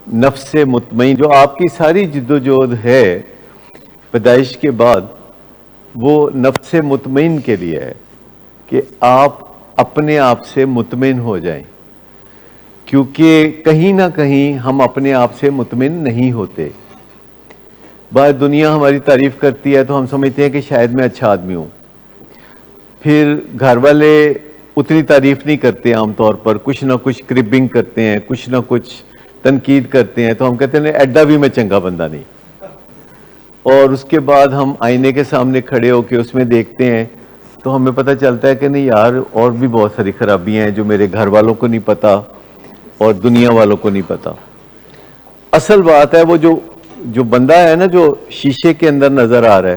نفس مطمئن جو آپ کی ساری جدوجہد ہے پیدائش کے بعد، وہ نفس مطمئن کے لیے ہے کہ آپ اپنے آپ سے مطمئن ہو جائیں، کیونکہ کہیں نہ کہیں ہم اپنے آپ سے مطمئن نہیں ہوتے۔ باہر دنیا ہماری تعریف کرتی ہے تو ہم سمجھتے ہیں کہ شاید میں اچھا آدمی ہوں، پھر گھر والے اتنی تعریف نہیں کرتے، عام طور پر کچھ نہ کچھ کربنگ کرتے ہیں، کچھ نہ کچھ تنقید کرتے ہیں، تو ہم کہتے ہیں ایڈا بھی میں چنگا بندہ نہیں۔ اور اس کے بعد ہم آئینے کے سامنے کھڑے ہو کے اس میں دیکھتے ہیں تو ہمیں پتہ چلتا ہے کہ نہیں یار، اور بھی بہت ساری خرابیاں ہیں جو میرے گھر والوں کو نہیں پتہ اور دنیا والوں کو نہیں پتہ۔ اصل بات ہے وہ جو بندہ ہے نا، جو شیشے کے اندر نظر آ رہا ہے،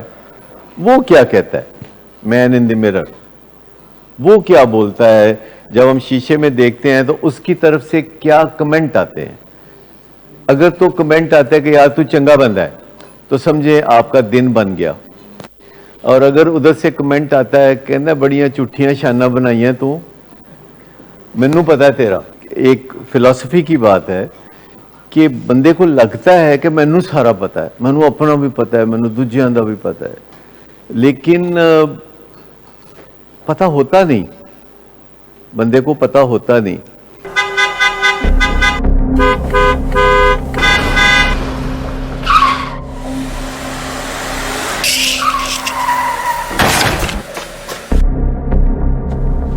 وہ کیا کہتا ہے، مین ان دی مرر، وہ کیا بولتا ہے جب ہم شیشے میں دیکھتے ہیں، تو اس کی طرف سے کیا کمنٹ آتے ہیں۔ اگر تو کمنٹ آتا ہے کہ یار تو چنگا بندہ ہے، تو سمجھے آپ کا دن بن گیا۔ اور اگر ادھر سے کمنٹ آتا ہے کہنا بڑیاں چٹھیاں شانہ بنائیاں تو مینوں پتا ہے تیرا، ایک فلسفی کی بات ہے کہ بندے کو لگتا ہے کہ مینوں سارا پتا ہے، مینوں اپنا بھی پتا ہے، مینوں دوجیاں دا بھی پتا ہے، لیکن پتہ ہوتا نہیں، بندے کو پتہ ہوتا نہیں۔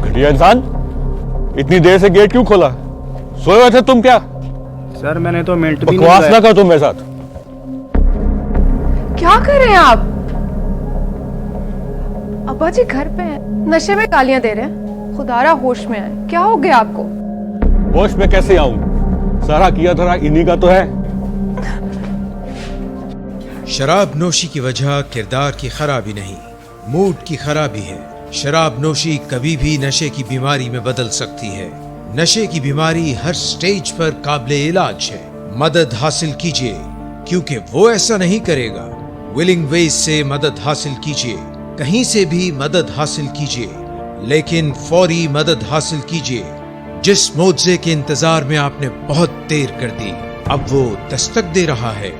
گھٹیا انسان، اتنی دیر سے گیٹ کیوں کھولا؟ سوئے ہوئے تھے تم کیا؟ سر میں نے تو منٹ بھی بکواس نہ کر تم میرے ساتھ۔ کیا کر رہے ہیں آپ؟ ابا جی گھر پہ ہیں، نشے میں گالیاں دے رہے ہیں، خدارا ہوش میں آئے، کیا ہو گیا آپ کو؟ ہوش میں کیسے آؤں؟ سارا کیا دھرا انہی کا تو ہے۔ شراب نوشی کی وجہ کردار کی خرابی نہیں، موڈ کی خرابی ہے۔ شراب نوشی کبھی بھی نشے کی بیماری میں بدل سکتی ہے۔ نشے کی بیماری ہر سٹیج پر قابل علاج ہے۔ مدد حاصل کیجیے، کیونکہ وہ ایسا نہیں کرے گا۔ ولنگ ویز سے مدد حاصل کیجیے، کہیں سے بھی مدد حاصل کیجیے، لیکن فوری مدد حاصل کیجیے۔ جس معجزے کے انتظار میں آپ نے بہت دیر کر دی، اب وہ دستک دے رہا ہے۔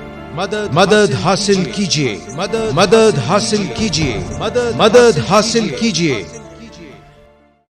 مدد حاصل کیجیے، مدد حاصل کیجیے، مدد حاصل کیجیے۔